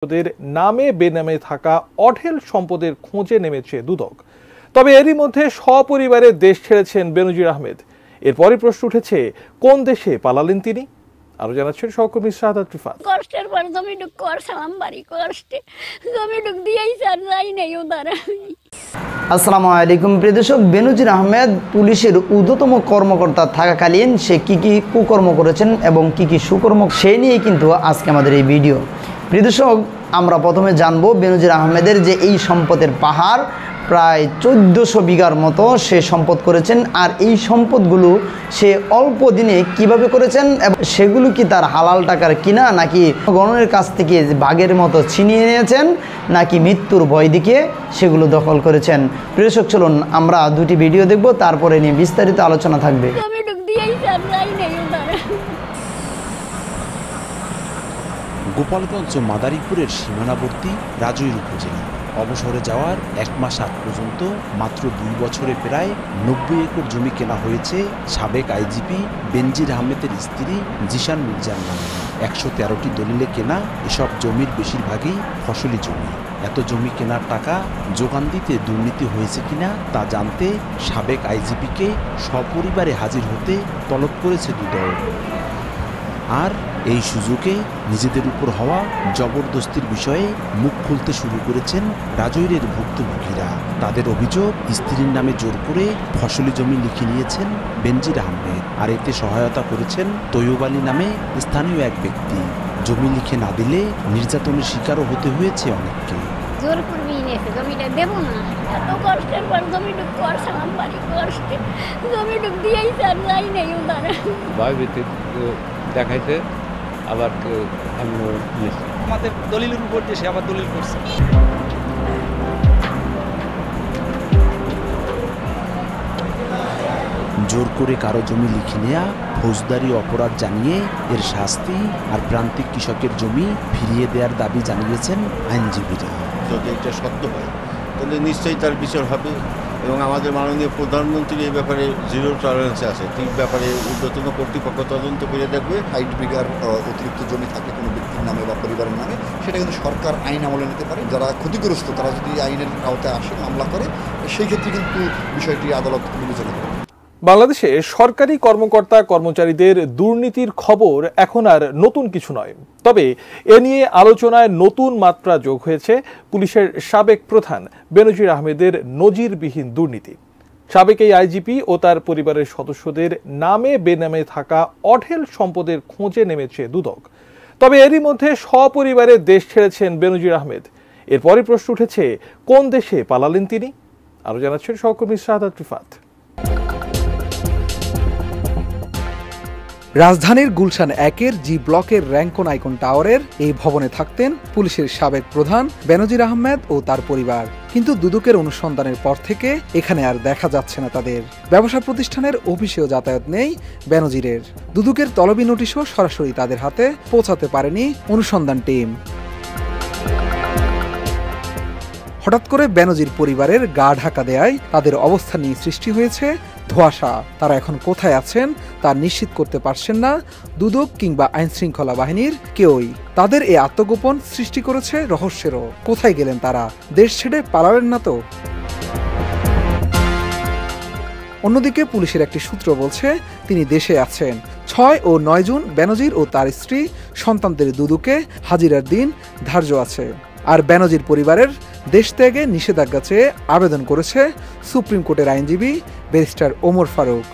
ওদের নামে বেনামে থাকা অঢেল সম্পদের খোঁজে নেমেছে দুদক। তবে এরই মধ্যে সপরিবারে দেশ ছেড়েছেন বেনজির আহমেদ। এরপরই প্রশ্ন উঠেছে, কোন দেশে পালালেন তিনি? আরো জানাচ্ছেন সহকর্মী শাহাদাত রিফাত। কষ্টের পর জমি ডুক করছিলাম, বাড়ি কষ্টে জমি ডুক দিয়েই যাই নেই ওদের। আসসালামু আলাইকুম প্রিয় দর্শক, বেনজির আহমেদ পুলিশের ঊর্ধ্বতম কর্মকর্তা থাকাকালীন সে কি কুকর্ম করেছেন এবং কি সুকর্ম, সেই নিয়ে কিন্তু আজকে আমাদের এই ভিডিও। প্রিয় দর্শক, আমরা প্রথমে জানবো বেনজির আহমেদের যে এই সম্পদের পাহাড়, প্রায় 1400 বিঘার মতো সে সম্পদ করেছেন। আর এই সম্পদগুলো সে অল্প দিনে কিভাবে করেছেন এবং সেগুলো কি তার হালাল টাকার কিনা, নাকি গণনের কাছ থেকে বাঘের মতো ছিনিয়ে নিয়েছেন, নাকি মৃত্যুর ভয় দেখিয়ে সেগুলো দখল করেছেন। প্রেষক চলুন আমরা দুটি ভিডিও দেখব, তারপরে নিয়ে বিস্তারিত আলোচনা থাকবে। গোপালগঞ্জ মাদারীপুরের সীমানাবর্তী রাজৈর উপজেলা। অবসরে যাওয়ার 1 মাস আগ পর্যন্ত মাত্র 2 বছরে প্রায় 90 একর জমি কেনা হয়েছে সাবেক আইজিপি বেনজির আহমেদের স্ত্রী জিশান মির্জার নামে। 113টি দলিলে কেনা এসব জমির বেশিরভাগই ফসলি জমি। এত জমি কেনার টাকা যোগান দিতে দুর্নীতি হয়েছে কিনা তা জানতে সাবেক আইজিপিকে সপরিবারে হাজির হতে তলব করেছে দুদক। আর এই সুযোগে নিজেদের উপর হওয়া জবরদস্তির বিষয়ে মুখ খুলতে শুরু করেছেন রাজৈরের ভুক্তভোগীরা। তাদের অভিযোগ, স্ত্রীর নামে জোর করে ফসলি জমি লিখে নিয়েছেন বেনজির আহমেদ, আর এতে সহায়তা করেছেন তৈয়ব আলী নামে স্থানীয় এক ব্যক্তি। জমি লিখে না দিলে নির্যাতনের শিকারও হতে হয়েছে অনেককে। জোর করবি নিয়েছে, জমিটা দেবো না, এত কষ্টের পর জমি ডুক করছিলাম, বাড়ি কষ্টে জমি ডুক দিয়েই যাই নেই ওদের। ভয়ভীতি দেখাইতে আবার আমাদের দলিলের উপর দিয়ে সে আবার দলিল করছে। জোর করে কারো জমি লিখে নেয়া ফৌজদারি অপরাধ জানিয়ে এর শাস্তি আর প্রান্তিক কৃষকের জমি ফিরিয়ে দেওয়ার দাবি জানিয়েছেন আইনজীবীরা। যদি এটা সত্য হয় তাহলে নিশ্চয়ই তার বিচার হবে এবং আমাদের মাননীয় প্রধানমন্ত্রী এই ব্যাপারে জিরো টলারেন্স আছে। ঠিক ব্যাপারে ঊর্ধ্বতন কর্তৃপক্ষ তদন্ত করে দেখবে। 60 বিঘার অতিরিক্ত জমি থাকে কোনো ব্যক্তির নামে বা পরিবারের নামে, সেটা কিন্তু সরকার আইন আমলে নিতে পারে। যারা ক্ষতিগ্রস্ত তারা যদি আইনের আওতায় আসে, মামলা করে, সেই ক্ষেত্রে কিন্তু বিষয়টি আদালত বিবেচনা করে। বাংলাদেশে সরকারি কর্মকর্তা কর্মচারীদের দুর্নীতির খবর এখন আর নতুন কিছু নয়। তবে এ নিয়ে আলোচনায় নতুন মাত্রা যোগ হয়েছে পুলিশের সাবেক প্রধান বেনজির আহমেদের নজিরবিহীন দুর্নীতি। সাবেক এই আইজিপি ও তার পরিবারের সদস্যদের নামে বেনামে থাকা অঢেল সম্পদের খোঁজে নেমেছে দুদক। তবে এরই মধ্যে সপরিবারে দেশ ছেড়েছেন বেনজির আহমেদ। এরপরই প্রশ্ন উঠেছে, কোন দেশে পালালেন তিনি? আরো জানাচ্ছেন সহকর্মী শাহাদাত রিফাত। রাজধানীর গুলশান 1-এর জি ব্লকের র্যাঙ্কন আইকন টাওয়ারের এই ভবনে থাকতেন পুলিশের সাবেক প্রধান বেনজির আহমেদ ও তার পরিবার। কিন্তু দুদকের অনুসন্ধানের পর থেকে এখানে আর দেখা যাচ্ছে না তাদের। ব্যবসা প্রতিষ্ঠানের অফিসেও যাতায়াত নেই বেনজিরের। দুদকের তলবি নোটিশও সরাসরি তাদের হাতে পৌঁছাতে পারেনি অনুসন্ধান টিম। হঠাৎ করে বেনজির পরিবারের গা ঢাকা দেয়ায় তাদের অবস্থান নিয়ে সৃষ্টি হয়েছে ধোঁয়াশা। তারা এখন কোথায় আছেন তা নিশ্চিত করতে পারছেন না দুদক কিংবা আইনশৃঙ্খলা বাহিনীর কেউই। তাদের এই আত্মগোপন সৃষ্টি করেছে রহস্যেরও। কোথায় গেলেন তারা? দেশ ছেড়ে পালালেন না তো? অন্যদিকে পুলিশের একটি সূত্র বলছে তিনি দেশে আছেন। 6 ও 9 জুন বেনজির ও তার স্ত্রী সন্তানদের দুদকে হাজিরার দিন ধার্য আছে। আর বেনজির পরিবারের দেশ ত্যাগে নিষেধাজ্ঞা চেয়ে আবেদন করেছে সুপ্রিম কোর্টের আইনজীবী ব্যারিস্টার ওমর ফারুক।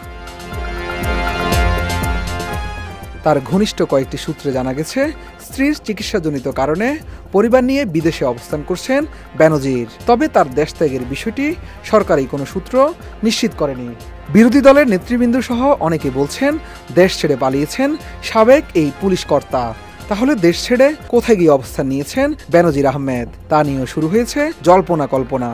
তার ঘনিষ্ঠ কয়েকটি সূত্রে জানা গেছে, স্ত্রীর চিকিৎসাজনিত কারণে পরিবার নিয়ে বিদেশে অবস্থান করছেন বেনজির। তবে তার দেশ ত্যাগের বিষয়টি সরকারি কোনো সূত্র নিশ্চিত করেনি। বিরোধী দলের নেতৃবৃন্দ সহ অনেকে বলছেন দেশ ছেড়ে পালিয়েছেন সাবেক এই পুলিশ কর্তা। তাহলে দেশ ছেড়ে কোথায় গিয়ে অবস্থান নিয়েছেন বেনজির আহমেদ, তা নিয়েও শুরু হয়েছে জল্পনা কল্পনা।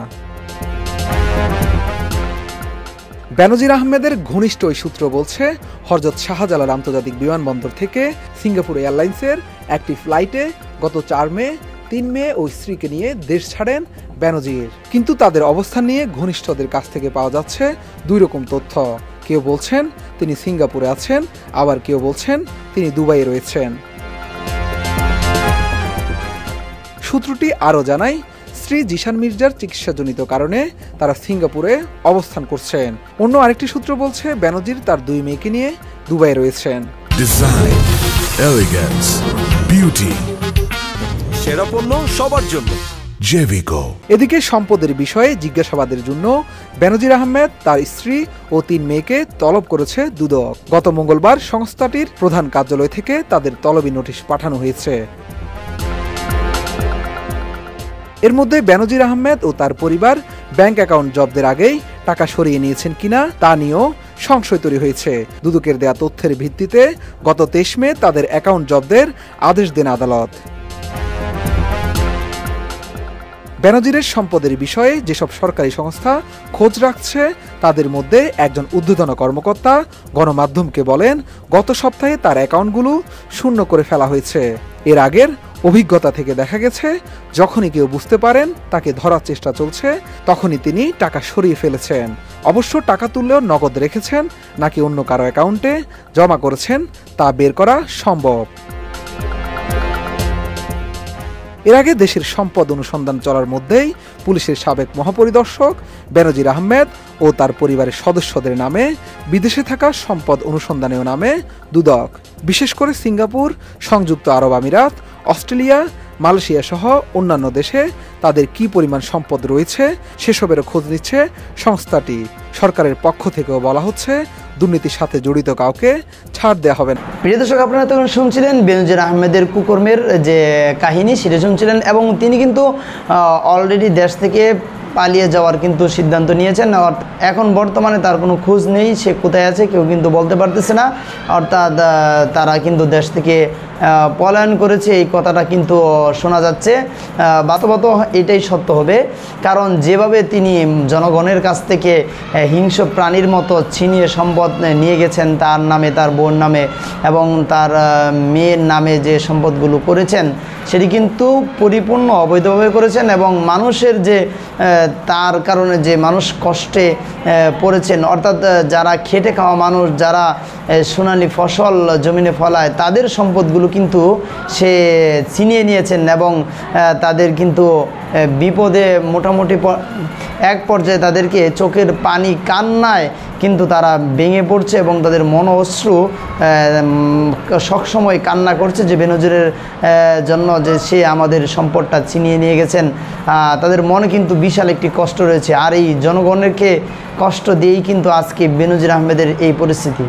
বেনজির আহমেদের ঘনিষ্ঠ ওই সূত্র বলছে, হযরত শাহজালাল আন্তর্জাতিক বিমানবন্দর থেকে সিঙ্গাপুর এয়ারলাইন্সের একটি ফ্লাইটে গত 4 মে, 3 মে ওই স্ত্রীকে নিয়ে দেশ ছাড়েন বেনজির। কিন্তু তাদের অবস্থান নিয়ে ঘনিষ্ঠদের কাছ থেকে পাওয়া যাচ্ছে 2 রকম তথ্য। কেউ বলছেন তিনি সিঙ্গাপুরে আছেন, আবার কেউ বলছেন তিনি দুবাইয়ে রয়েছেন। সূত্রটি আরও জানায়, স্ত্রী জিশান মির্জার চিকিৎসাজনিত কারণে তারা সিঙ্গাপুরে অবস্থান করছেন। অন্য আরেকটি সূত্র বলছে, বেনজির তার 2 মেয়েকে নিয়ে দুবাই রয়েছেন। ডিজাইন, এলিগেন্স, বিউটি, সেরা পণ্য সবার জন্য জেভিকো। এদিকে সম্পদের বিষয়ে জিজ্ঞাসাবাদের জন্য বেনজির আহমেদ, তার স্ত্রী ও 3 মেয়েকে তলব করেছে দুদক। গত মঙ্গলবার সংস্থাটির প্রধান কার্যালয় থেকে তাদের তলবি নোটিশ পাঠানো হয়েছে। এর মধ্যে বেনজির আহমেদ ও তার পরিবার ব্যাংক অ্যাকাউন্ট জব্দের আগেই টাকা সরিয়ে নিয়েছেন কিনা তা নিয়েও সংশয় তৈরি হয়েছে। দুদকের দেয়া তথ্যের ভিত্তিতে গত 23 মে তাদের অ্যাকাউন্ট জব্দের আদেশ দেন আদালত। বেনজিরের সম্পদের বিষয়ে যেসব সরকারি সংস্থা খোঁজ রাখছে তাদের মধ্যে একজন ঊর্ধ্বতন কর্মকর্তা গণমাধ্যমকে বলেন, গত সপ্তাহে তার অ্যাকাউন্টগুলো শূন্য করে ফেলা হয়েছে। এর আগের অভিজ্ঞতা থেকে দেখা গেছে, যখনই কেউ বুঝতে পারেন তাকে ধরার চেষ্টা চলছে, তখনই তিনি টাকা সরিয়ে ফেলেছেন। অবশ্য টাকা তুললেও নগদ রেখেছেন নাকি অন্য কারো অ্যাকাউন্টে জমা করেছেন তা বের করা সম্ভব। এর আগে দেশের সম্পদ অনুসন্ধান চলার মধ্যেই পুলিশের সাবেক মহাপরিদর্শক বেনজির আহমেদ ও তার পরিবারের সদস্যদের নামে বিদেশে থাকা সম্পদ অনুসন্ধানেও নামে দুদক। বিশেষ করে সিঙ্গাপুর, সংযুক্ত আরব আমিরাত, অস্ট্রেলিয়া, মালয়েশিয়া সহ অন্যান্য দেশে তাদের কী পরিমাণ সম্পদ রয়েছে সেসবেরও খোঁজ নিচ্ছে সংস্থাটি। সরকারের পক্ষ থেকেও বলা হচ্ছে, দুর্নীতির সাথে জড়িত কাউকে ছাড় দেওয়া হবে না। প্রিয় দর্শক, আপনারা তখন শুনছিলেন বেনজির আহমেদের কুকর্মের যে কাহিনী, সেটা শুনছিলেন, এবং তিনি কিন্তু অলরেডি দেশ থেকে পালিয়ে যাওয়ার কিন্তু সিদ্ধান্ত নিয়েছেন। এখন বর্তমানে তার কোনো খোঁজ নেই, সে কোথায় আছে কেউ কিন্তু বলতে পারতেছে না। অর্থাৎ তারা কিন্তু দেশ থেকে পলায়ন করেছে, এই কথাটা কিন্তু শোনা যাচ্ছে। বাস্তবত এটাই সত্য হবে, কারণ যেভাবে তিনি জনগণের কাছ থেকে হিংস্র প্রাণীর মতো ছিনিয়ে সম্পদ নিয়ে গেছেন তার নামে, তার বোন নামে এবং তার মেয়ের নামে যে সম্পদগুলো করেছেন, সেটি কিন্তু পরিপূর্ণ অবৈধভাবে করেছেন। এবং মানুষের যে তার কারণে যে মানুষ কষ্টে পড়েছেন, অর্থাৎ যারা খেটে খাওয়া মানুষ, যারা সোনালি ফসল জমিনে ফলায়, তাদের সম্পদগুলো কিন্তু সে ছিনিয়ে নিয়েছেন এবং তাদের কিন্তু বিপদে মোটামুটি এক পর্যায়ে তাদেরকে চোখের পানি কান্নায় কিন্তু তারা ভেঙে পড়ছে এবং তাদের মন অশ্রু সবসময় কান্না করছে যে বেনজিরের জন্য যে সে আমাদের সম্পদটা ছিনিয়ে নিয়ে গেছেন। তাদের মনে কিন্তু বিশাল একটি কষ্ট রয়েছে, আর এই জনগণকে কষ্ট দিয়েই কিন্তু আজকে বেনজির আহমেদের এই পরিস্থিতি।